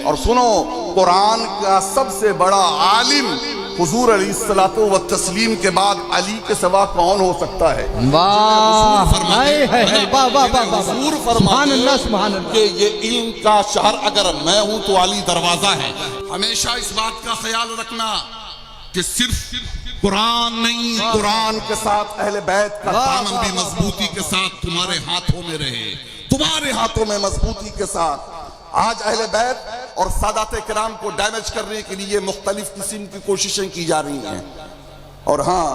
اور سنو، قرآن کا سب سے بڑا عالم حضور علیہ الصلوۃ والتسلیم کے بعد علی کے سوا کون ہو سکتا ہے؟ واہ حضور فرماتے ہیں کہ یہ علم کا شہر اگر میں ہوں تو علی دروازہ ہے۔ ہمیشہ اس بات کا خیال رکھنا کہ صرف قرآن نہیں، قرآن کے ساتھ اہل بیت کا دامن بھی مضبوطی کے ساتھ تمہارے ہاتھوں میں رہے، تمہارے ہاتھوں میں مضبوطی کے ساتھ۔ آج اہل بیت اور سادات کرام کو ڈیمیج کرنے کے لیے مختلف قسم کی کوششیں کی جا رہی ہیں، اور ہاں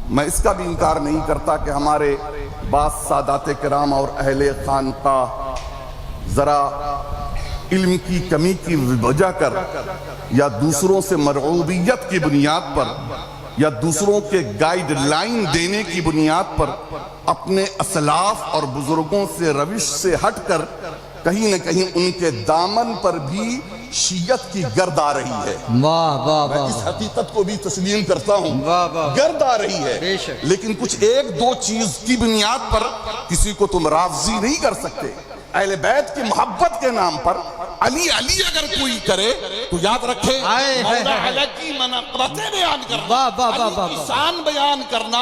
میں اس کا بھی انکار نہیں کرتا کہ ہمارے بعض سادات کرام اور اہل خانقاہ ذرا علم کی کمی کی وجہ کر یا دوسروں سے مرعوبیت کی بنیاد پر یا دوسروں کے گائیڈ لائن دینے کی بنیاد پر اپنے اسلاف اور بزرگوں سے روش سے ہٹ کر کہیں نہ کہیں ان کے دامن پر بھی شیعت کی گرد آ رہی ہے۔ میں اس حقیقت کو بھی تسلیم کرتا ہوں، گرد آ رہی ہے، لیکن کچھ ایک دو چیز کی بنیاد پر کسی کو تم رافضی نہیں کر سکتے۔ اہل بیت کی محبت کے نام پر علی علی اگر کوئی کرے تو یاد رکھے مولا علی کی مناقبتیں بیان کرنا، علی کی شان بیان کرنا،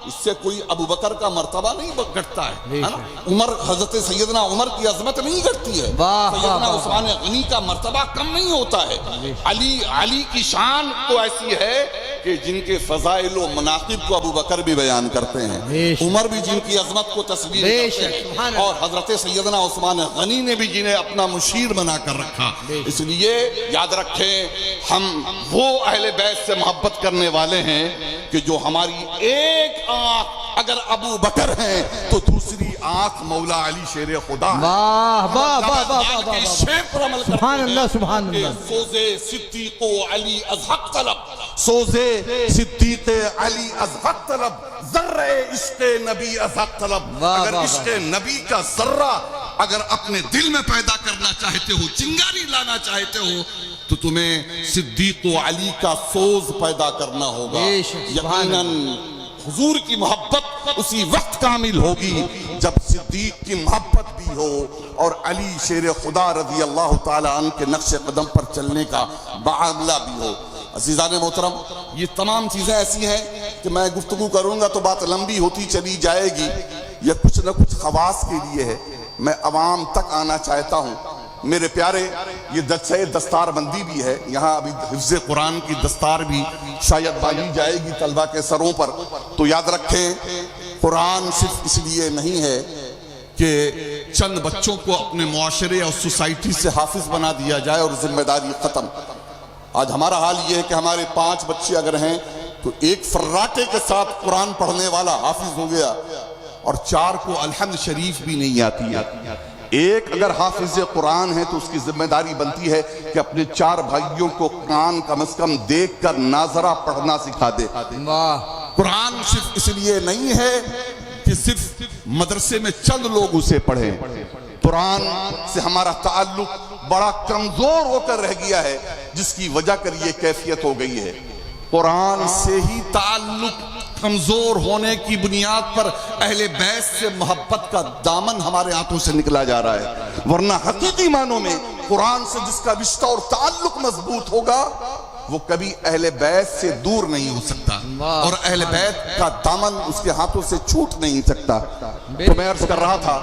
اس سے کوئی ابو بکر کا مرتبہ نہیں گھٹتا ہے، عمر حضرت سیدنا عمر کی عظمت نہیں گھٹتی ہے، سیدنا عثمان غنی کا مرتبہ کم نہیں ہوتا ہے۔ علی کی شان تو ایسی ہے کہ جن کے فضائل و مناقب کو ابو بکر بھی بیان کرتے ہیں، عمر بھی جن کی عظمت کو تسلیم کرتے ہیں، اور حضرت سیدنا عثمان غنی نے بھی جنہیں اپنا مشیر بنا کر رکھا۔ اس لیے یاد رکھیں ہم وہ اہل بیت سے محبت کرنے والے ہیں کہ جو ہماری ایک آنکھ اگر ابو بکر ہیں تو دوسری آنکھ مولا علی شیر خدا ہے۔ سبحان اللہ سبحان اللہ۔ سوزے صدیق علی از حق طلب، سوزے صدیق علی از حق طلب، ذرہ عشق نبی از حق طلب۔ اگر عشق نبی کا ذرہ اگر اپنے دل میں پیدا کرنا چاہتے ہو، چنگاری لانا چاہتے ہو، تو تمہیں صدیق و علی کا سوز پیدا کرنا ہوگا۔ یقیناً حضور کی محبت اسی وقت کامل ہوگی جب صدیق کی محبت بھی ہو اور علی شیر خدا رضی اللہ تعالیٰ عنہ کے نقش قدم پر چلنے کا معاملہ بھی ہو۔ عزیزان محترم، یہ تمام چیزیں ایسی ہیں کہ میں گفتگو کروں گا تو بات لمبی ہوتی چلی جائے گی، یہ کچھ نہ کچھ خواص کے لیے ہے، میں عوام تک آنا چاہتا ہوں۔ میرے پیارے، یہ جلسہ دستار بندی بھی ہے، یہاں ابھی حفظ قرآن کی دستار بھی شاید باندھی جائے گی طلبہ کے سروں پر، تو یاد رکھیں قرآن صرف اس لیے نہیں ہے کہ چند بچوں کو اپنے معاشرے اور سوسائٹی سے حافظ بنا دیا جائے اور ذمہ داری ختم۔ آج ہمارا حال یہ ہے کہ ہمارے 5 بچے اگر ہیں تو ایک فراٹے کے ساتھ قرآن پڑھنے والا حافظ ہو گیا اور 4 کو الحمد شریف بھی نہیں آتی ہے۔ ایک اگر حافظ قرآن ہے تو اس کی ذمہ داری بنتی ہے کہ اپنے 4 بھائیوں کو قرآن کم از کم دیکھ کر ناظرہ پڑھنا سکھا دے۔ قرآن صرف اس لیے نہیں ہے کہ صرف مدرسے میں چند لوگ اسے پڑھیں، قرآن سے ہمارا تعلق بڑا کمزور ہو کر رہ گیا ہے، جس کی وجہ کر یہ کیفیت ہو گئی ہے۔ قرآن سے ہی تعلق کمزور ہونے کی بنیاد پر اہل بیت سے محبت کا دامن ہمارے ہاتھوں سے نکلا جا رہا ہے، ورنہ حقیقی معنوں میں قرآن سے جس کا رشتہ اور تعلق مضبوط ہوگا وہ کبھی اہل بیت سے دور نہیں ہو سکتا، اور اہل بیت کا دامن اس کے ہاتھوں سے چھوٹ نہیں سکتا۔ تو میں عرض کر رہا تھا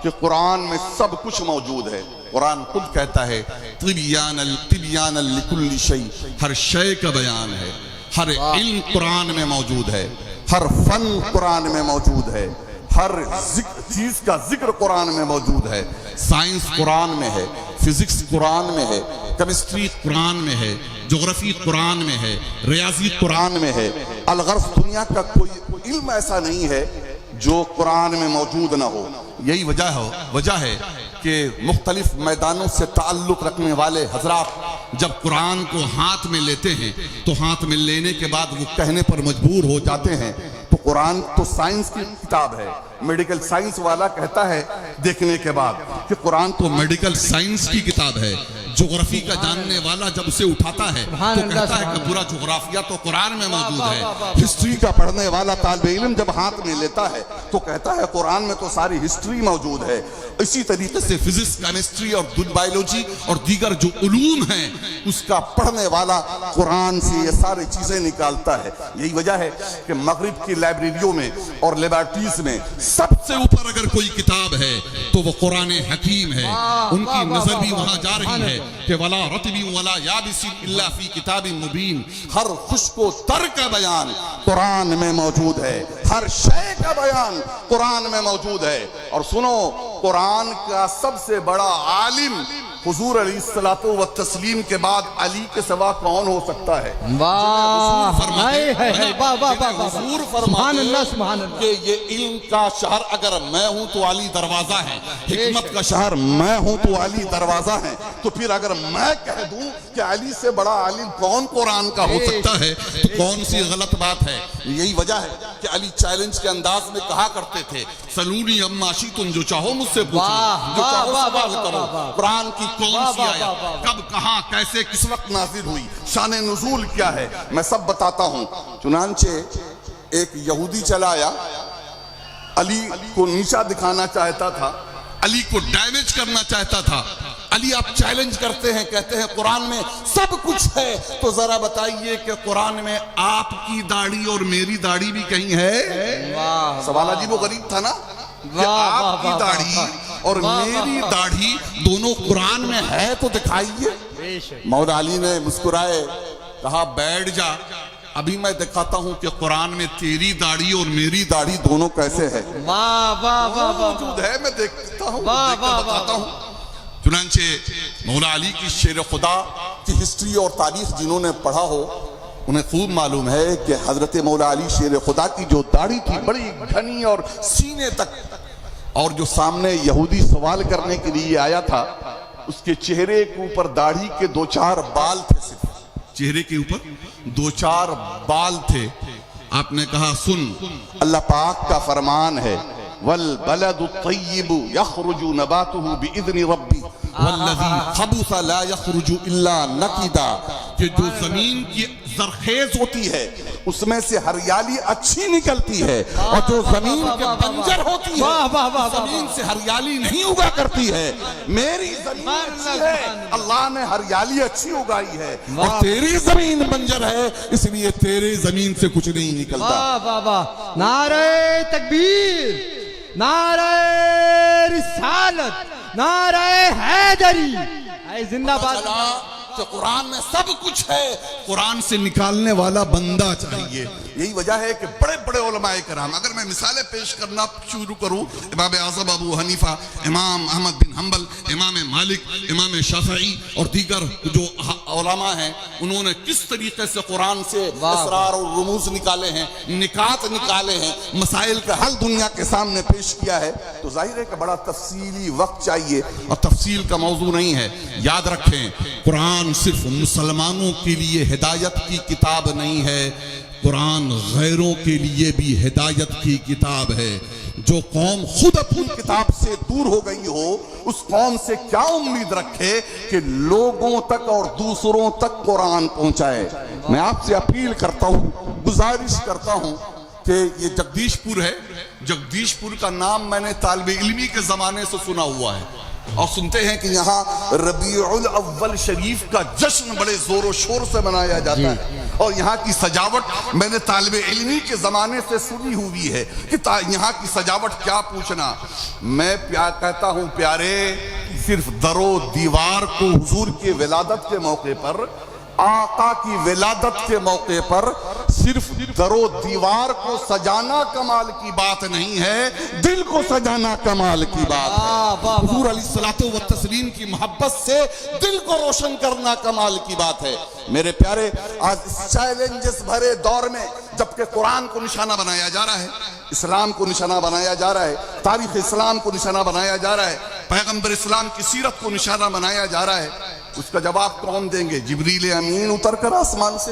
کہ قرآن میں سب کچھ موجود ہے۔ قرآن خود کہتا ہے طبیان لکل شیء، ہر شے کا بیان ہے، ہر علم قرآن میں موجود ہے، ہر فن قرآن میں موجود ہے، ہر چیز کا ذکر قرآن میں موجود ہے۔ سائنس قرآن میں ہے، فزکس قرآن میں ہے، کیمسٹری قرآن میں ہے، جغرافی قرآن میں ہے، ریاضی قرآن میں ہے۔ الغرض دنیا کا کوئی علم ایسا نہیں ہے جو قرآن میں موجود نہ ہو۔ یہی وجہ ہے کہ مختلف میدانوں سے تعلق رکھنے والے حضرات جب قرآن کو ہاتھ میں لیتے ہیں تو ہاتھ میں لینے کے بعد وہ کہنے پر مجبور ہو جاتے ہیں تو قرآن تو سائنس کی کتاب ہے۔ میڈیکل سائنس والا کہتا ہے دیکھنے کے بعد کہ قرآن تو میڈیکل سائنس کی کتاب ہے۔ جغرافی کا جاننے والا جب اسے اٹھاتا ہے تو کہتا ہے کہ پورا جغرافیہ تو قرآن میں موجود ہے۔ ہسٹری کا پڑھنے والا طالب علم جب ہاتھ میں لیتا ہے تو کہتا ہے قرآن میں تو ساری ہسٹری موجود ہے۔ اسی طریقے سے فزکس، کیمسٹری اور بایولوجی اور دیگر جو علوم ہیں اس کا پڑھنے والا قرآن سے یہ ساری چیزیں نکالتا ہے۔ یہی وجہ ہے کہ مغرب کی لائبریریوں میں اور لیبارٹریز میں سب سے اوپر اگر کوئی کتاب ہے تو وہ قرآن حکیم ہے۔ ان کی نظر بھی وہاں جا رہی ہے کہ وَلَا رَطْبٍ وَلَا يَابِسٍ إِلَّا فِي كِتَابٍ مُبِينٍ، ہر خشک و تر کا بیان قرآن میں موجود ہے، ہر شے کا بیان قرآن میں موجود ہے۔ اور سنو، قرآن کا سب سے بڑا عالم حضور علیہ الصلوۃ والتسلیم کے بعد علی کے سوا کون ہو سکتا ہے؟ واہ، حضور فرماتے ہیں کہ یہ علم کا شہر اگر میں ہوں تو علی دروازہ ہے، حکمت کا شہر میں ہوں تو علی دروازہ ہے۔ تو پھر اگر میں کہہ دوں کہ علی سے بڑا عالم کون قرآن کا ہو سکتا ہے تو کون سی غلط بات ہے؟ یہی وجہ ہے کہ علی چیلنج کے انداز میں کہا کرتے تھے سلونی اما شئتم، جو چاہو مجھ سے پوچھو، جو چاہو سوال کرو۔ قرآن کی کون سی آیت کب کہاں کیسے کس وقت نازل ہوئی، شان نزول کیا ہے، میں سب بتاتا ہوں۔ چنانچہ ایک یہودی چلا آیا، علی کو نیچا دکھانا چاہتا تھا، علی کو ڈیمیج کرنا چاہتا تھا۔ علی آپ چیلنج کرتے ہیں، کہتے ہیں قرآن میں سب کچھ ہے، تو ذرا بتائیے کہ قرآن میں آپ کی داڑھی اور میری داڑھی بھی کہیں ہے؟ سوال عجیب و غریب تھا نا، کہ آپ کی داڑھی اور میری داڑھی دونوں قرآن میں ہے تو دکھائیے۔ مولا علی نے مسکرائے، کہا بیٹھ جا، ابھی میں دکھاتا ہوں کہ قرآن میں تیری داڑھی اور میری داڑھی دونوں کیسے ہے۔ موجود ہے، میں دیکھتا ہوں، دیکھ کر بتاتا ہوں۔ چنانچہ مولا علی کی شیر خدا کی ہسٹری اور تاریخ جنہوں نے پڑھا ہو انہیں خوب معلوم ہے کہ حضرت مولا علی شیر خدا کی جو داڑھی تھی بڑی گھنی اور سینے تک، اور جو سامنے یہودی سوال کرنے کے لیے آیا تھا اس کے چہرے کے اوپر داڑھی کے 2-4 بال تھے، صرف چہرے کے اوپر 2-4 بال تھے۔ آپ نے کہا سن، اللہ پاک کا فرمان ہے وَالْبَلَدُ الطَّيِّبُ يَخْرُجُ نَبَاتُهُ بِإِذْنِ رَبِّ وَالَّذِي خَبُثَ لَا يَخْرُجُ إِلَّا نَقِدًا، کہ جو زمین کی زرخیز ہوتی ہے اس میں سے ہریالی اچھی نکلتی ہے، اور جو زمین کے بنجر ہوتی ہے زمین سے ہریالی نہیں اگا کرتی ہے۔ میری زمین اچھی ہے، اللہ نے ہریالی اچھی اگائی ہے، اور تیری زمین بنجر ہے اس لیے تیرے زمین سے کچھ نہیں نکلتا۔ واہ واہ واہ، نعرہ تکبیر، نعرہ رسالت، نعرہ حیدری، اے زندہ باد۔ کہ قرآن میں سب کچھ ہے، قرآن سے نکالنے والا بندہ چاہیے۔ یہی وجہ ہے کہ بڑے بڑے علماء کرام، اگر میں مثالیں پیش کرنا شروع کروں، امام اعظم ابو حنیفہ، امام احمد بن حنبل، امام مالک، امام شافعی اور دیگر جو علماء ہیں، انہوں نے کس طریقے سے قرآن سے اسرار اور رموز نکالے ہیں، نکات نکالے ہیں، مسائل کا حل دنیا کے سامنے پیش کیا ہے، تو ظاہر ہے کہ بڑا تفصیلی وقت چاہیے، اور تفصیل کا موضوع نہیں ہے۔ یاد رکھیں، قرآن صرف مسلمانوں کے لیے ہدایت کی کتاب نہیں ہے، قرآن غیروں کے لیے بھی ہدایت کی کتاب ہے۔ جو قوم خود اپنی کتاب سے دور ہو گئی ہو اس قوم سے کیا امید رکھے کہ لوگوں تک اور دوسروں تک قرآن پہنچائے۔ میں آپ سے اپیل کرتا ہوں، گزارش کرتا ہوں کہ یہ جگدیش پور ہے، جگدیش پور کا نام میں نے طالب علمی کے زمانے سے سنا ہوا ہے، اور سنتے ہیں کہ یہاں ربیع الاول شریف کا جشن بڑے زور و شور سے منایا جاتا ہے، اور یہاں کی سجاوٹ میں نے طالب علمی کے زمانے سے سنی ہوئی ہے کہ یہاں کی سجاوٹ کیا پوچھنا۔ میں کہتا ہوں پیارے، صرف در و دیوار کو حضور کی ولادت کے موقع پر، آقا کی ولادت کے موقع پر صرف در و دیوار کو سجانا کمال کی بات نہیں ہے، دل کو سجانا کمال کی بات ہے۔ حضور علیہ الصلوۃ والتسلیم کی محبت سے دل کو روشن کرنا کمال کی بات ہے۔ میرے پیارے، آج اس چیلنجز بھرے دور میں جبکہ قرآن کو نشانہ بنایا جا رہا ہے، اسلام کو نشانہ بنایا جا رہا ہے، تاریخ اسلام کو نشانہ بنایا جا رہا ہے، پیغمبر اسلام کی سیرت کو نشانہ بنایا جا رہا ہے، اس کا جواب کون دیں گے؟ جبریل امین اتر کر آسمان سے؟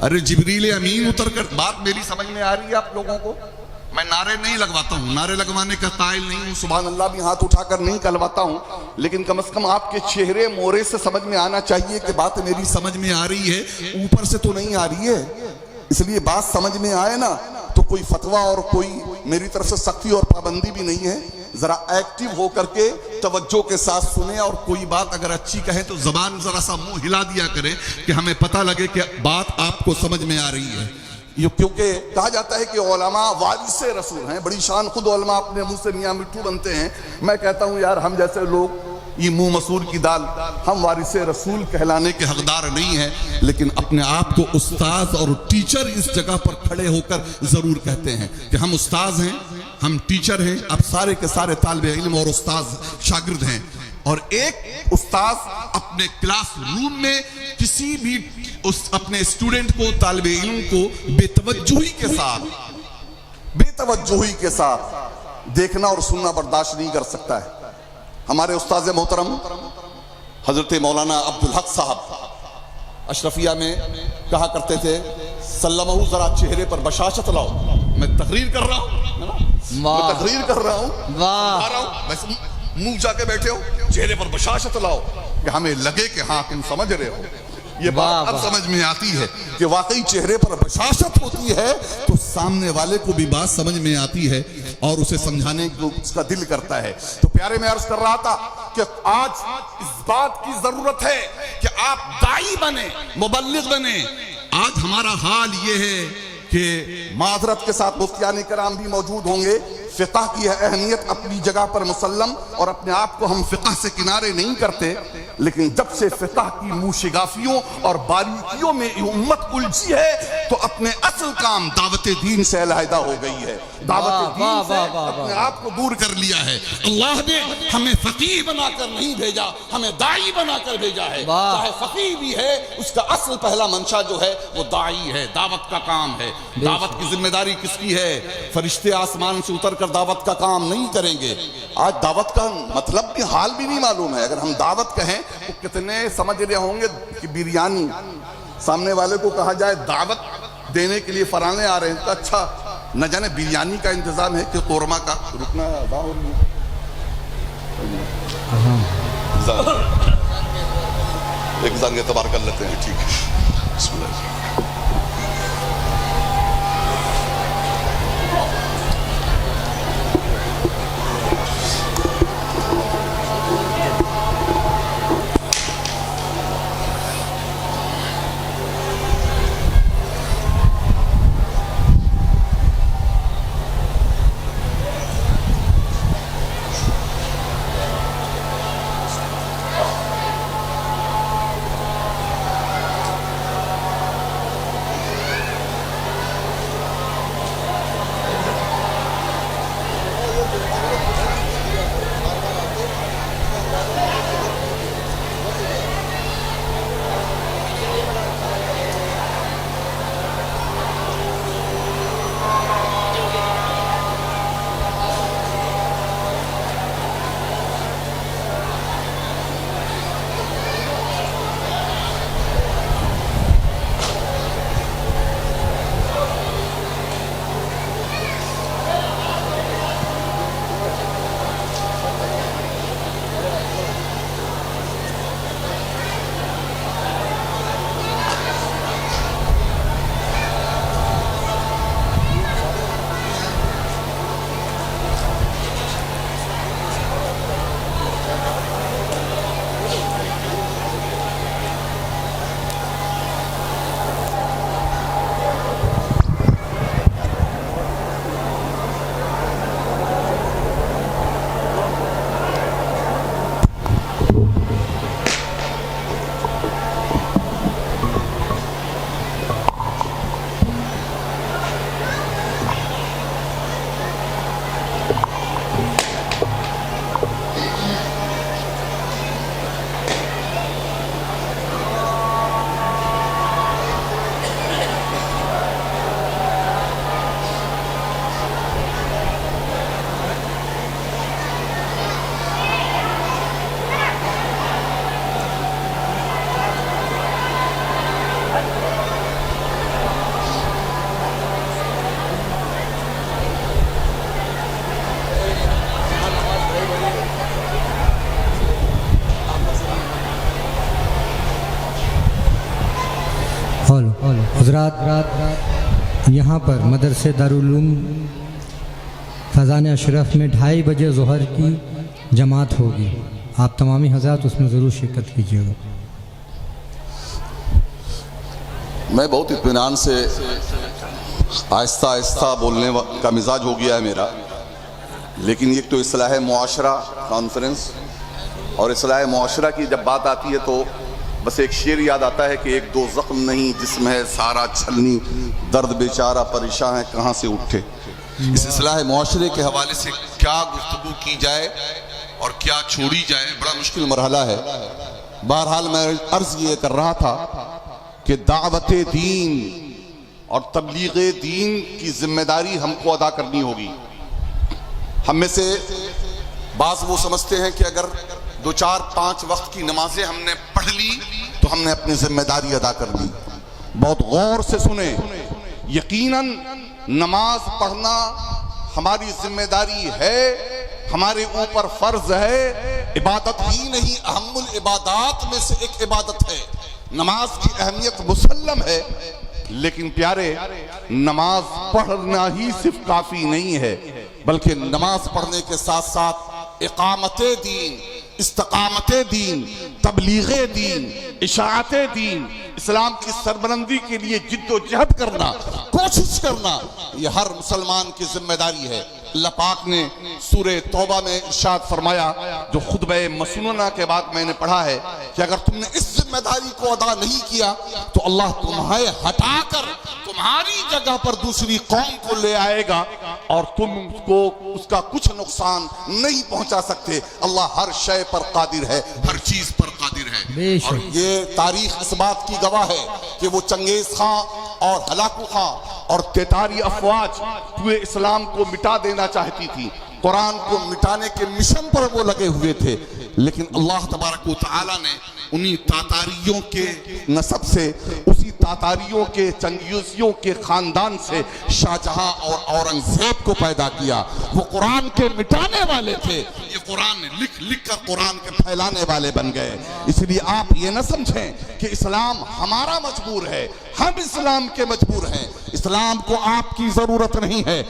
ارے جبریل امین اتر کر، بات میری سمجھ میں آ رہی ہے آپ لوگوں کو؟ میں نعرے نہیں لگواتا ہوں، نعرے لگوانے کا قائل نہیں ہوں، سبحان اللہ بھی ہاتھ اٹھا کر نہیں کہلواتا ہوں، لیکن کم از کم آپ کے چہرے مورے سے سمجھ میں آنا چاہیے کہ بات میری سمجھ میں آ رہی ہے، اوپر سے تو نہیں آ رہی ہے۔ اس لیے بات سمجھ میں آئے نا تو کوئی فتویٰ اور کوئی میری طرف سے سختی اور پابندی بھی نہیں ہے، ذرا ایکٹیو ہو کر کے توجہ کے ساتھ سنیں، اور کوئی بات اگر اچھی کہیں تو زبان ذرا سا منہ ہلا دیا کریں کہ ہمیں پتہ لگے کہ بات آپ کو سمجھ میں آ رہی ہے۔ کیونکہ کہا جاتا ہے کہ علماء وارث رسول ہیں، بڑی شان خود علماء اپنے منہ سے میاں مٹھو بنتے ہیں۔ میں کہتا ہوں یار ہم جیسے لوگ یہ منہ مسور کی دال، ہم وارث رسول کہلانے کے حقدار نہیں ہیں، لیکن اپنے آپ کو استاذ اور ٹیچر اس جگہ پر کھڑے ہو کر ضرور کہتے ہیں کہ ہم استاذ ہیں، ہم ٹیچر ہیں، اب سارے کے سارے طالب علم اور استاذ شاگرد ہیں۔ اور ایک استاذ اپنے کلاس روم میں کسی بھی اپنے اسٹوڈنٹ کو، طالب علم کو بے توجہی کے ساتھ دیکھنا اور سننا برداشت نہیں کر سکتا ہے۔ ہمارے استاذ محترم حضرت مولانا عبدالحق صاحب اشرفیہ میں کہا کرتے تھے سلمہ ذرا چہرے پر بشاشت لاؤ۔ میں تقریر کر رہا ہوں، منہ جا کے بیٹھے ہو، چہرے پر بشاشت لاؤ کہ ہمیں لگے کہ ہاں تم سمجھ رہے ہو۔ یہ بات اب سمجھ میں آتی ہے کہ واقعی چہرے پر بشاشت ہوتی ہے تو سامنے والے کو بھی بات سمجھ میں آتی ہے اور اسے سمجھانے کو اس کا دل کرتا ہے۔ تو پیارے میں عرض کر رہا تھا کہ آج اس بات کی ضرورت ہے کہ آپ داعی بنیں، مبلغ بنیں۔ آج ہمارا حال یہ ہے کہ معذرت کے ساتھ مفتیان کرام بھی موجود ہوں گے، فقہ کی اہمیت اپنی جگہ پر مسلم، اور اپنے آپ کو ہم فقہ سے کنارے نہیں کرتے، لیکن جب سے فقہ کی موشگافیوں اور باریکیوں میں امت الجھی ہے تو اپنے اصل کام دعوت دین سے علیحدہ ہو گئی ہے، دعوت دین سے اپنے آپ کو دور کر لیا ہے۔ اللہ نے ہمیں فقیہ بنا کر نہیں بھیجا، ہمیں داعی بنا کر بھیجا ہے۔ چاہے فقیہ بھی ہے، اس کا اصل پہلا منشا جو ہے وہ داعی ہے، دعوت کا کام ہے۔ دعوت کی ذمہ داری کس کی ہے؟ فرشتے آسمان سے اتر کر دعوت کا کام نہیں کریں گے۔ آج دعوت کا مطلب بھی حال بھی نہیں معلوم ہے۔ اگر ہم دعوت کہیں تو کتنے سمجھ رہے ہوں گے کہ بریانی، سامنے والے کو کہا جائے دعوت دینے کے لیے فرانے آ رہے ہیں تو اچھا نہ جانے بریانی کا انتظام ہے کہ قورمہ کا۔ رکنا ایک زنگ اعتبار کر لیتے ہیں، ٹھیک ہے، بسم اللہ۔ حضرات یہاں پر مدرسے دارالعلوم فیضان اشرف میں 2:30 بجے ظہر کی جماعت ہوگی. آپ تمامی حضرات اس میں ضرور شرکت کیجیے گا. میں بہت اطمینان سے آہستہ آہستہ بولنے کا مزاج ہو گیا ہے میرا، لیکن یہ تو اصلاح معاشرہ کانفرنس، اور اصلاح معاشرہ کی جب بات آتی ہے تو بس ایک شعر یاد آتا ہے کہ ایک دو زخم نہیں جسم ہے سارا چھلنی، درد بیچارہ پریشان ہے کہاں سے اٹھے. اس اصلاح معاشرے کے حوالے سے کیا گفتگو کی جائے اور کیا چھوڑی جائے، بڑا مشکل مرحلہ ہے. بہرحال میں عرض یہ کر رہا تھا کہ دعوت دین اور تبلیغ دین کی ذمہ داری ہم کو ادا کرنی ہوگی. ہم میں سے بعض وہ سمجھتے ہیں کہ اگر 2-4-5 وقت کی نمازیں ہم نے پڑھ لی تو ہم نے اپنی ذمہ داری ادا کر لی. بہت غور سے سنیں، یقیناً نماز پڑھنا ہماری ذمہ داری ہے، ہمارے اوپر فرض ہے. عبادت ہی نہیں، اہم العبادات میں سے ایک عبادت ہے. نماز کی اہمیت مسلم ہے، لیکن پیارے نماز پڑھنا ہی صرف کافی نہیں ہے، بلکہ نماز پڑھنے کے ساتھ ساتھ اقامت دین، استقامت دین، تبلیغ دین، اشاعت دین، اسلام کی سربلندی کے لیے جد و جہد کرنا، کوشش کرنا، یہ ہر مسلمان کی ذمہ داری ہے. اللہ پاک نے سورہ توبہ میں ارشاد فرمایا، جو خطبہ مسنونہ کے بعد میں نے پڑھا ہے، کہ اگر تم نے اس ذمہ داری کو ادا نہیں کیا تو اللہ تمہیں ہٹا کر تمہاری جگہ پر دوسری قوم کو لے آئے گا اور تم کو اس کا کچھ نقصان نہیں پہنچا سکتے. اللہ ہر شے پر قادر ہے، ہر چیز پر قادر ہے. اور یہ تاریخ اس بات کی گواہ ہے کہ وہ چنگیز خان اور ہلاکو خان اور تیتاری افواج پورے اسلام کو مٹا دینا چاہتی تھی، قرآن کو مٹانے کے مشن پر وہ لگے ہوئے تھے، لیکن اللہ تبارک و تعالی نے انہی تاتاریوں کے نسب سے، اسی تاتاریوں کے چنگیزیوں کے خاندان سے شاہ جہاں اور اورنگزیب کو پیدا کیا. وہ قرآن کے مٹانے والے تھے، یہ قرآن لکھ لکھ کر قرآن کے پھیلانے والے بن گئے. اس لیے آپ یہ نہ سمجھیں کہ اسلام ہمارا مجبور ہے، ہم اسلام کے مجبور ہیں. اسلام کو آپ کی ضرورت نہیں ہے،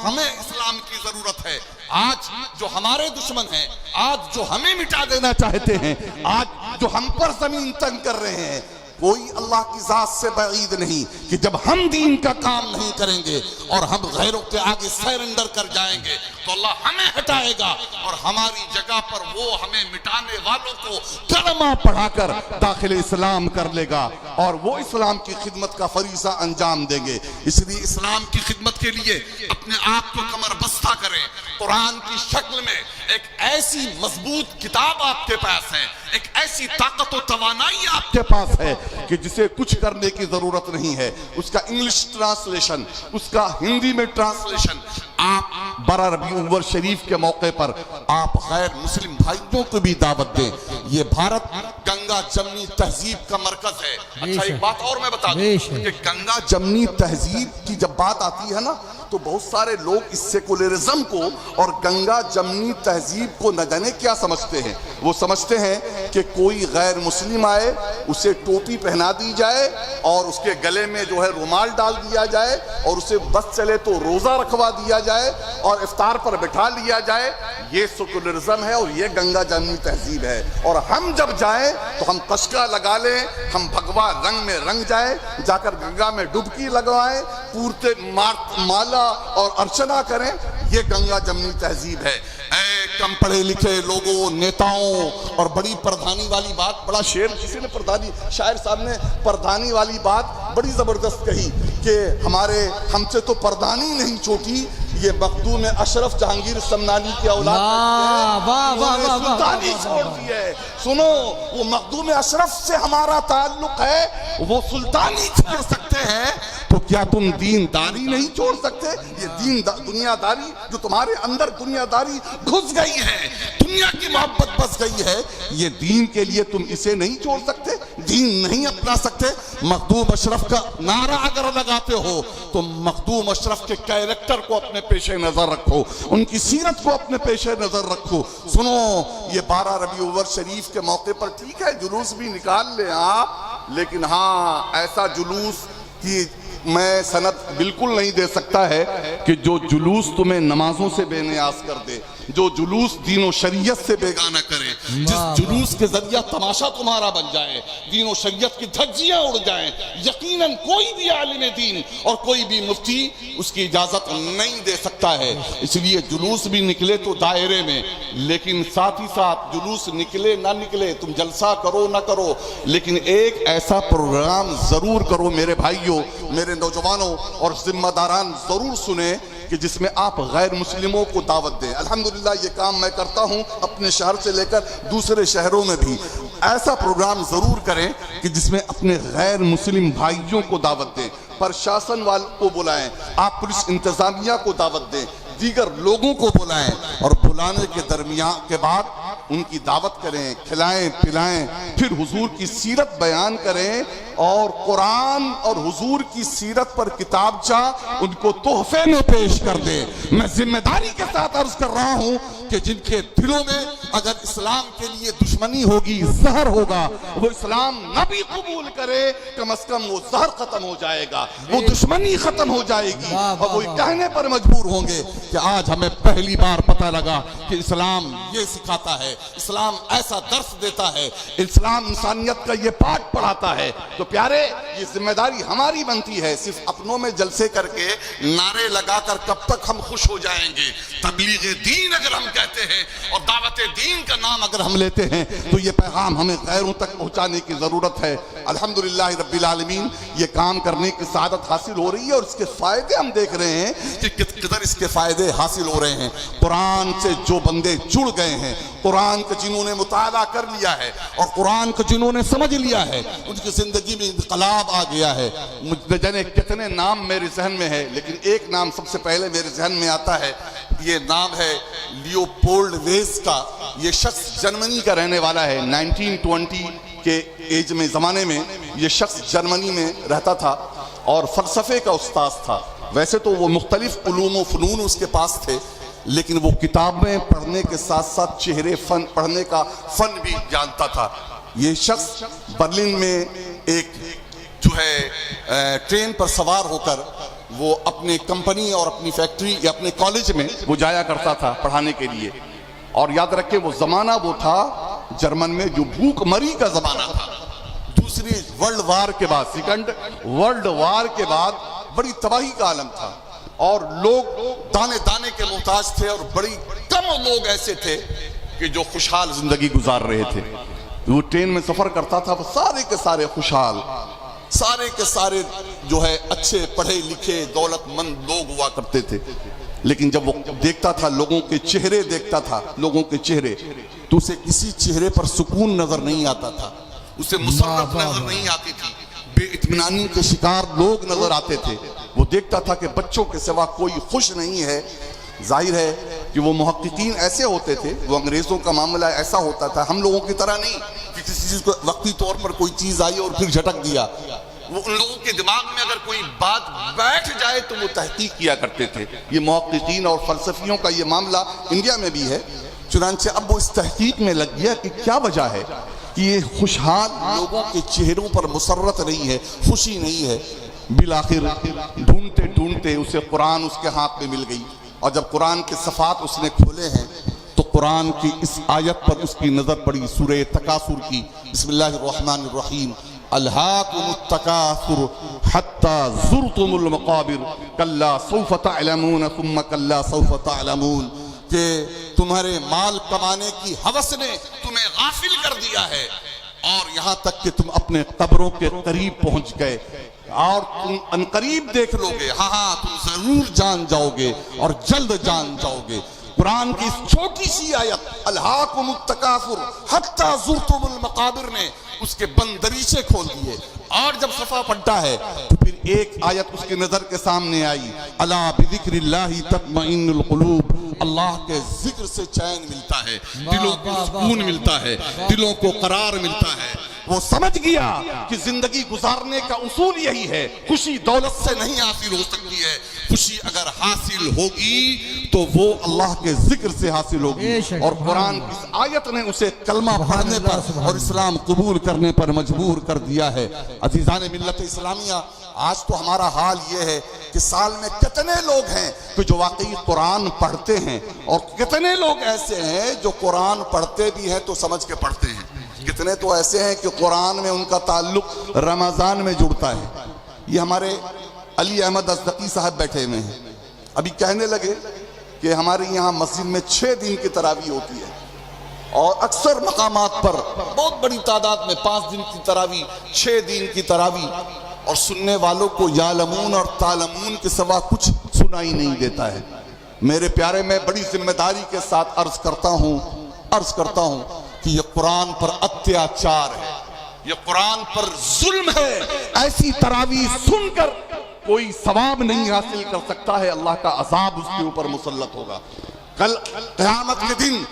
ہمیں اسلام کی ضرورت ہے. آج جو ہمارے دشمن ہیں، آج جو ہمیں مٹا دینا چاہتے ہیں، آج جو ہم پر زمین تنگ کر رہے ہیں، کوئی اللہ کی ذات سے بعید نہیں کہ جب ہم دین کا کام نہیں کریں گے اور ہم غیروں کے آگے سرنڈر کر جائیں گے تو اللہ ہمیں ہٹائے گا اور ہماری جگہ پر وہ ہمیں مٹانے والوں کو کلمہ پڑھا کر داخل اسلام کر لے گا اور وہ اسلام کی خدمت کا فریضہ انجام دیں گے. اس لیے اسلام کی خدمت کے لیے اپنے آپ کو کمر بستہ کریں. قرآن کی شکل میں ایک ایسی مضبوط کتاب آپ کے پاس ہے، ایک ایسی طاقت و توانائی آپ کے پاس ہے کہ جسے کچھ کرنے کی ضرورت نہیں ہے. اس کا انگلش ٹرانسلیشن، اس کا ہندی میں ٹرانسلیشن، آپ برہ ربیع الاول شریف کے موقع پر آپ غیر مسلم بھائیوں کو بھی دعوت دیں. یہ بھارت گنگا جمنی تہذیب کا مرکز ہے. اچھا ایک بات اور میں بتا دوں کہ گنگا جمنی تہذیب کی جب بات آتی ہے نا تو بہت سارے لوگ اس سیکولرزم کو اور گنگا جمنی تہذیب کو نہ جانے کیا سمجھتے ہیں. وہ سمجھتے ہیں کہ کوئی غیر مسلم آئے اسے ٹوپی پہنا دی جائے اور اس کے گلے میں جو ہے رومال ڈال دیا جائے اور اسے بس چلے تو روزہ رکھوا دیا جائے اور افطار پر بٹھا لیا جائے. یہ سیکولرزم ہے اور یہ گنگا جمنی تہذیب ہے. اور ہم جب جائیں تو ہم کشکا لگا لیں، ہم بھگوا رنگ میں رنگ جائیں، جا کر گنگا میں ڈبکی لگوائیں، پورتے مالا اور ارچنا کریں. یہ گنگا جمنی تہذیب ہے. اے کم پڑھے لکھے لوگوں، نیتاؤں، اور بڑی پردھانی والی بات، بڑا شعر کسی نے پردھانی شاعر صاحب نے پردھانی والی بات بڑی زبردست کہی کہ ہم سے تو پردھانی نہیں چھوٹی، یہ مخدوم اشرف جہانگیر سمنانی کی اولاد سلطانی چھوڑ دی ہے. سنو، وہ مخدوم اشرف سے ہمارا تعلق ہے، وہ سلطانی چھوڑ سکتے ہیں تو کیا تم دین داری نہیں چھوڑ سکتے؟ یہ دنیا داری جو تمہارے اندر دنیا داری گھس گئی ہے، دنیا کی محبت بس گئی ہے، یہ دین کے لیے تم اسے نہیں چھوڑ سکتے، دین نہیں اپنا سکتے. مخدوم اشرف کا نعرہ اگر لگاتے ہو تو مخدوم اشرف کے کیریکٹر کو اپنے پیش نظر رکھو، ان کی سیرت کو اپنے پیش نظر رکھو. سنو، یہ 12 ربیع الاول شریف کے موقع پر ٹھیک ہے جلوس بھی نکال لیں آپ، لیکن ہاں ایسا جلوس کی میں سند بالکل نہیں دے سکتا ہے کہ جو جلوس تمہیں نمازوں سے بے نیاز کر دے، جو جلوس دین و شریعت سے بیگانہ کرے، جس جلوس کے ذریعہ تماشا تمہارا بن جائے، دین و شریعت کی دھجیاں اڑ جائیں، یقیناً کوئی بھی عالم دین اور کوئی بھی مفتی اس کی اجازت نہیں دے سکتا ہے۔ اس لیے جلوس بھی نکلے تو دائرے میں، لیکن ساتھ ہی ساتھ جلوس نکلے نہ نکلے، تم جلسہ کرو نہ کرو، لیکن ایک ایسا پروگرام ضرور کرو میرے بھائیوں، میرے نوجوانوں اور ذمہ داران ضرور سنیں کہ جس میں آپ غیر مسلموں کو دعوت دیں۔ الحمدللہ یہ کام میں کرتا ہوں اپنے شہر سے لے کر دوسرے شہروں میں بھی۔ ایسا پروگرام ضرور کریں کہ جس میں اپنے غیر مسلم بھائیوں کو دعوت دیں، پرشاسن والوں کو بلائیں، آپ پولیس انتظامیہ کو دعوت دیں، دیگر لوگوں کو بلائیں، اور بلانے کے درمیان کے بعد ان کی دعوت کریں، کھلائیں پلائیں، پھر حضور کی سیرت بیان کریں، اور قرآن اور حضور کی سیرت پر کتابچہ ان کو تحفے میں پیش کر دیں۔ میں ذمہ داری کے ساتھ عرض کر رہا ہوں کہ جن کے دلوں میں اگر اسلام کے لیے دشمنی ہوگی، زہر ہوگا، وہ اسلام نہ بھی قبول کرے، کم از کم وہ زہر ختم ہو جائے گا، وہ دشمنی ختم ہو جائے گی، اور وہ کہنے پر مجبور ہوں گے کہ آج ہمیں پہلی بار پتہ لگا کہ اسلام یہ سکھاتا ہے، اسلام ایسا درس دیتا ہے، اسلام انسانیت کا یہ پاٹ پڑھاتا ہے۔ تو پیارے، یہ ذمہ داری ہماری بنتی ہے، صرف اپنوں میں جلسے کر کے نعرے لگا کر کب تک ہم خوش ہو جائیں گے؟ تبلیغ دین اگر ہم کہتے ہیں اور دعوت دین کا نام اگر ہم لیتے ہیں تو یہ پیغام ہمیں غیروں تک پہنچانے کی ضرورت ہے۔ الحمدللہ رب العالمین، یہ کام کرنے کی سعادت حاصل ہو رہی ہے، اور اس کے فائدے ہم دیکھ رہے ہیں کہ کدھر اس کے فائدے حاصل ہو رہے ہیں۔ قرآن سے جو بندے جڑ گئے ہیں، قرآن کا جنہوں نے مطالعہ کر لیا ہے اور قرآن کو جنہوں نے سمجھ لیا ہے، ان کی زندگی میں انقلاب آ گیا ہے۔ جانے کتنے نام میرے ذہن میں ہے، لیکن ایک نام سب سے پہلے میرے ذہن میں آتا ہے، یہ نام ہے لیوپولڈ ویز کا۔ یہ شخص جرمنی کا رہنے والا ہے۔ 1920 کے ایج میں، زمانے میں یہ شخص جرمنی میں رہتا تھا اور فلسفے کا استاذ تھا۔ ویسے تو وہ مختلف علوم و فنون اس کے پاس تھے، لیکن وہ کتابیں پڑھنے کے ساتھ ساتھ چہرے فن پڑھنے کا فن بھی جانتا تھا۔ یہ شخص برلن میں ایک جو ہے ٹرین پر سوار ہو کر وہ اپنے کمپنی اور اپنی فیکٹری یا اپنے کالج میں وہ جایا کرتا تھا پڑھانے کے لیے۔ اور یاد رکھیں وہ زمانہ وہ تھا جرمن میں جو بھوک مری کا زمانہ تھا، دوسری ورلڈ وار کے بعد، سیکنڈ ورلڈ وار کے بعد بڑی تباہی کا عالم تھا، اور لوگ دانے دانے کے محتاج تھے، اور بڑی کم لوگ ایسے تھے کہ جو خوشحال زندگی گزار رہے تھے۔ وہ ٹرین میں سفر کرتا تھا، وہ سارے کے سارے خوشحال، سارے کے سارے جو ہے اچھے پڑھے لکھے دولت مند لوگ ہوا کرتے تھے، لیکن جب وہ دیکھتا تھا لوگوں کے چہرے، دیکھتا تھا لوگوں کے چہرے، تو اسے کسی چہرے پر سکون نظر نہیں آتا تھا، اسے مسرت نظر نہیں آتی تھی، بے اطمینانی کے شکار لوگ نظر آتے تھے۔ وہ دیکھتا تھا کہ بچوں کے سوا کوئی خوش نہیں ہے۔ ظاہر ہے کہ وہ محققین ایسے ہوتے تھے، وہ انگریزوں کا معاملہ ایسا ہوتا تھا، ہم لوگوں کی طرح نہیں کہ کسی چیز کو وقتی طور پر کوئی چیز آئی اور پھر جھٹک دیا۔ وہ ان لوگوں کے دماغ میں اگر کوئی بات بیٹھ جائے تو وہ تحقیق کیا کرتے تھے۔ یہ محققین اور فلسفیوں کا یہ معاملہ انڈیا میں بھی ہے۔ چنانچہ اب وہ اس تحقیق میں لگ گیا کہ کیا وجہ ہے کہ یہ خوشحال لوگوں کے چہروں پر مسرت نہیں ہے، خوشی نہیں ہے۔ بالآخر ڈھونڈتے ڈھونڈتے اسے قرآن اس کے ہاتھ میں مل گئی، اور جب قرآن کے صفحات اس نے کھولے ہیں تو قرآن کی اس آیت پر اس کی نظر پڑی، سورہ تکاثر کی۔ بسم اللہ الرحمن الرحیم، الہاکم التکاثر حتی زرتم المقابر کلا سوف تعلمون ثم کلا سوف تعلمون، کہ تمہارے مال کمانے کی ہوس نے تمہیں غافل کر دیا ہے، اور یہاں تک کہ تم اپنے قبروں کے قریب پہنچ گئے، اور تم انقریب دیکھ لو گے، ہاں تم ضرور جان جاؤ گے اور جلد جان جاؤ گے۔ قرآن کی اس چھوٹی سی آیت الہاکم التکاثر حتی زرتم المقابر نے اس کے بند دریچے کھول دیے، اور جب صفحہ پلٹا ہے تو پھر ایک آیت اس کی نظر کے سامنے آئی، الا بذکر اللہ تطمئن القلوب، اللہ کے ذکر سے چین ملتا ہے، دلوں کو سکون ملتا ہے، دلوں کو قرار ملتا ہے۔ وہ سمجھ گیا کہ زندگی گزارنے کا اصول یہی ہے، خوشی دولت سے نہیں حاصل ہو سکتی ہے، خوشی اگر حاصل ہوگی تو وہ اللہ کے ذکر سے حاصل ہوگی۔ اور قرآن کی اس آیت نے اسے کلمہ پڑھنے پر اور اسلام قبول کرنے پر مجبور کر دیا ہے۔ عزیزان ملت اسلامیہ، آج تو ہمارا حال یہ ہے کہ سال میں کتنے لوگ ہیں کہ جو واقعی قرآن پڑھتے ہیں، اور کتنے لوگ ایسے ہیں جو قرآن پڑھتے بھی ہیں تو سمجھ کے پڑھتے ہیں، کتنے تو ایسے ہیں کہ قرآن میں ان کا تعلق رمضان میں جڑتا ہے۔ یہ ہمارے علی احمد ازدقی صاحب بیٹھے ہوئے ہیں، ابھی کہنے لگے کہ ہمارے یہاں مسجد میں 6 دن کی تراویح ہوتی ہے، اور اکثر مقامات پر بہت بڑی تعداد میں 5 دن کی تراویح، 6 دن کی تراویح، اور سننے والوں کو یعلمون اور تعلمون کے سوا کچھ سنائی نہیں دیتا ہے۔ میرے پیارے، میں بڑی ذمہ داری کے ساتھ عرض کرتا ہوں کہ یہ قرآن پر اتیاچار ہے، یہ قرآن پر ظلم ہے۔ ایسی تراویح سن کر کوئی ثواب نہیں حاصل کر سکتا ہے، اللہ کا عذاب اس کے اوپر مسلط ہوگا۔ کل قیامت کے دن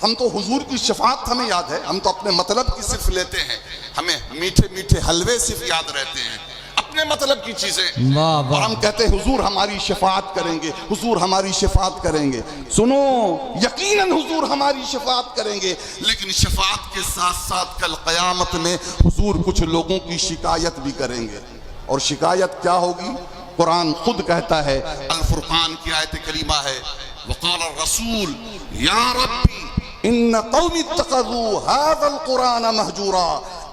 ہم تو حضور کی شفاعت ہمیں یاد ہے، ہم تو اپنے مطلب کی صرف لیتے ہیں، ہمیں میٹھے میٹھے حلوے صرف یاد رہتے ہیں، اپنے مطلب کی چیزیں، اور ہم کہتے ہیں حضور ہماری شفاعت کریں گے، حضور ہماری شفاعت کریں گے۔ سنو، یقیناً حضور ہماری شفاعت کریں گے، لیکن شفاعت کے ساتھ ساتھ کل قیامت میں حضور کچھ لوگوں کی شکایت بھی کریں گے، اور شکایت کیا ہوگی؟ قرآن خود کہتا ہے، الفرقان کی آیت کریمہ ہے، وقال الرسول یا ربی ان قوم اتخذوا هذا القرآن مہجورا۔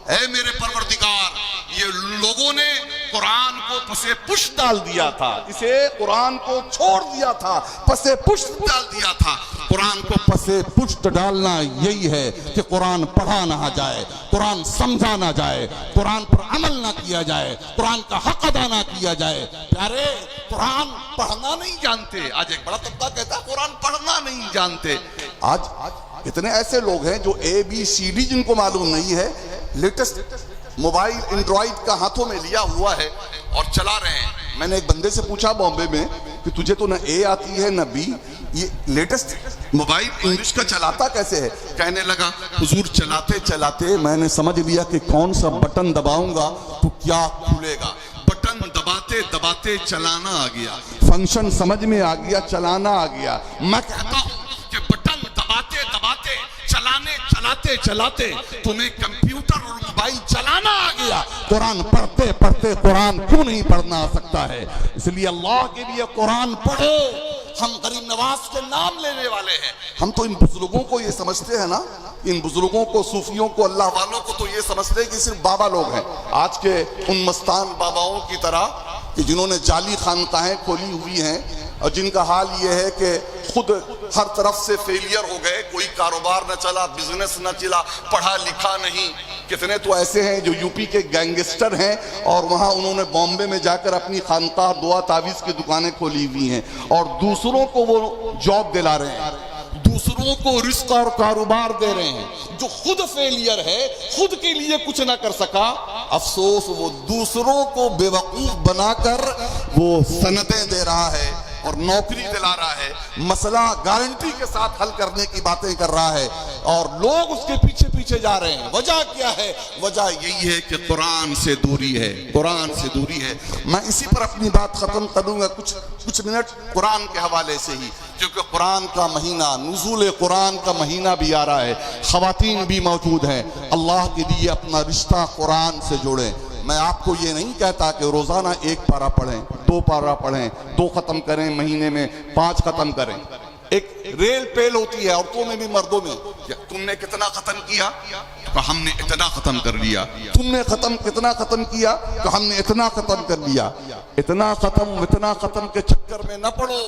اے میرے پروردگار، یہ لوگوں نے قرآن کو پسے پشت ڈال دیا تھا، اسے قرآن کو چھوڑ دیا تھا، پسے پشت ڈال دیا تھا۔ قرآن کو پسے پشت ڈالنا یہی ہے کہ قرآن پڑھا نہ جائے، قرآن سمجھا نہ جائے، قرآن پر عمل نہ کیا جائے، قرآن کا حق ادا نہ کیا جائے۔ پیارے، قرآن پڑھنا نہیں جانتے، آج ایک بڑا طبقہ کہتا ہے قرآن پڑھنا نہیں جانتے۔ آج اتنے ایسے لوگ ہیں جو ABCD جن کو معلوم نہیں ہے، لیٹسٹ موبائل اینڈرائیڈ کا ہاتھوں میں لیا ہوا ہے اور چلا رہے ہیں۔ میں نے ایک بندے سے پوچھا بامبے میں کہ تجھے تو نہ A آتی ہے نہ B، یہ لیٹسٹ موبائل انگلش کا چلاتا کیسے ہے؟ کہنے لگا حضور چلاتے چلاتے میں نے سمجھ لیا کہ کون سا بٹن دباؤں گا تو کیا کھلے گا، بٹن دباتے دباتے چلانا آ گیا، فنکشن سمجھ میں آ گیا، چلانا آ گیا۔ میں کہتا ہوں کہ بٹن دباتے دباتے چلاتے چلاتے تمہیں کمپیوٹر اور موبائل چلانا آ گیا، قرآن پڑھتے پڑھتے قرآن کیوں نہیں پڑھنا آ سکتا ہے؟ اس لیے اللہ کے لیے قرآن پڑھو۔ ہم غریب نواز کے نام لینے والے ہیں، ہم تو ان بزرگوں کو یہ سمجھتے ہیں نا، ان بزرگوں کو، صوفیوں کو، اللہ والوں کو تو یہ سمجھتے ہیں کہ صرف بابا لوگ ہیں، آج کے ان مستان باباؤں کی طرح کہ جنہوں نے جعلی خانقاہیں کھولی ہوئی ہیں، اور جن کا حال یہ ہے کہ خود ہر طرف سے فیلئر ہو گئے، کوئی کاروبار نہ چلا، بزنس نہ چلا، پڑھا لکھا نہیں۔ کتنے تو ایسے ہیں جو UP کے گینگسٹر ہیں، اور وہاں انہوں نے بامبے میں جا کر اپنی خانقاہ دعا تعویذ کی دکانیں کھولی ہوئی ہیں، اور دوسروں کو وہ جاب دلا رہے ہیں، دوسروں کو رزق اور کاروبار دے رہے ہیں۔ جو خود فیلئر ہے، خود کے لیے کچھ نہ کر سکا، افسوس وہ دوسروں کو بے وقوف بنا کر وہ سندیں دے رہا ہے اور نوکری دلا رہا ہے، مسئلہ گارنٹی کے ساتھ حل کرنے کی باتیں کر رہا ہے، اور لوگ اس کے پیچھے پیچھے جا رہے ہیں۔ وجہ کیا ہے؟ وجہ یہی ہے کہ قرآن سے دوری ہے، قرآن سے دوری ہے۔ میں اسی پر اپنی بات ختم کروں گا کچھ منٹ قرآن کے حوالے سے ہی، کیونکہ قرآن کا مہینہ، نزول قرآن کا مہینہ بھی آ رہا ہے، خواتین بھی موجود ہیں، اللہ کے لیے اپنا رشتہ قرآن سے جوڑیں۔ میں آپ کو یہ نہیں کہتا کہ روزانہ 1 پارہ پڑھیں، 2 پارہ پڑھیں، 2 ختم کریں، مہینے میں 5 ختم کریں۔ ایک ریل پیل ہوتی ہے عورتوں میں بھی مردوں میں، تم نے کتنا ختم کیا؟ تو ہم نے اتنا ختم کر لیا۔ تم نے کتنا ختم کیا؟ تو ہم نے اتنا ختم کر لیا۔ اتنا ختم کے چکر میں نہ پڑھو،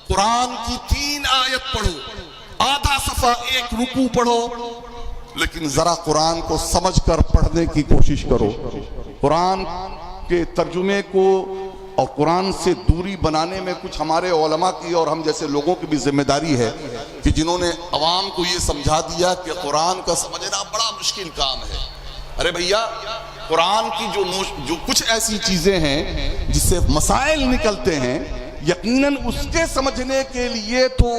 قرآن کی 3 آیت پڑھو، آدھا صفحہ 1 رکوع پڑھو، لیکن ذرا قرآن کو سمجھ کر پڑھنے کی کوشش کرو۔ قرآن کے ترجمے کو اور قرآن سے دوری بنانے میں کچھ ہمارے علماء کی اور ہم جیسے لوگوں کی بھی ذمہ داری ہے کہ جنہوں نے عوام کو یہ سمجھا دیا کہ قرآن کا سمجھنا بڑا مشکل کام ہے۔ ارے بھیا، قرآن کی جو کچھ ایسی چیزیں ہیں جس سے مسائل نکلتے ہیں، یقیناً اس کے سمجھنے کے لیے تو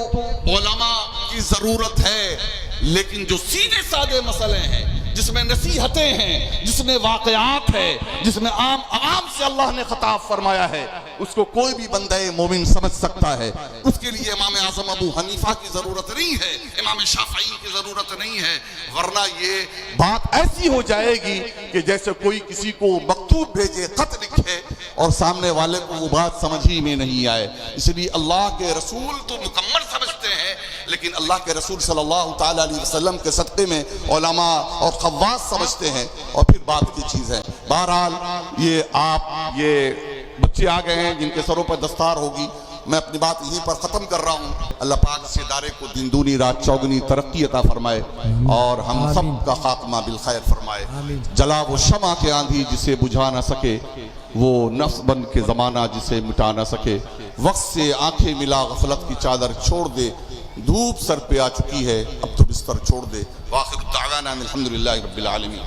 علماء کی ضرورت ہے، لیکن جو سیدھے سادے مسئلے ہیں جس میں نصیحتیں ہیں، جس میں واقعات ہے، جس میں عام سے اللہ نے خطاب فرمایا ہے، اس کو کوئی بھی بندہ مومن سمجھ سکتا ہے۔ اس کے لیے امام اعظم ابو حنیفہ کی ضرورت نہیں ہے، امام شافعی کی ضرورت نہیں ہے، ورنہ یہ بات ایسی ہو جائے گی کہ جیسے کوئی کسی کو مکتوب بھیجے، خط لکھے اور سامنے والے کو وہ بات سمجھ ہی میں نہیں آئے۔ اس لیے اللہ کے رسول تو مکمل سمجھتے ہیں، لیکن اللہ کے رسول صلی اللہ تعالیٰ علیہ وسلم کے صدقے میں علماء اور خواص سمجھتے ہیں، اور پھر بات کی چیز ہے۔ بہرحال یہ بچے آ گئے ہیں جن کے سروں پر دستار ہوگی، میں اپنی بات یہیں پر ختم کر رہا ہوں۔ اللہ پاک اس ادارے کو دن دونی رات چوگنی ترقی عطا فرمائے اور ہم سب کا خاتمہ بالخیر فرمائے۔ جلا وہ شمع کے آندھی جسے بجھا نہ سکے، وہ نفس بن کے زمانہ جسے مٹا نہ سکے۔ وقت سے آنکھیں ملا غفلت کی چادر چھوڑ دے، دھوپ سر پہ آ چکی ہے اب تو بستر چھوڑ دے۔ وآخر دعوانا الحمدللہ رب العالمین۔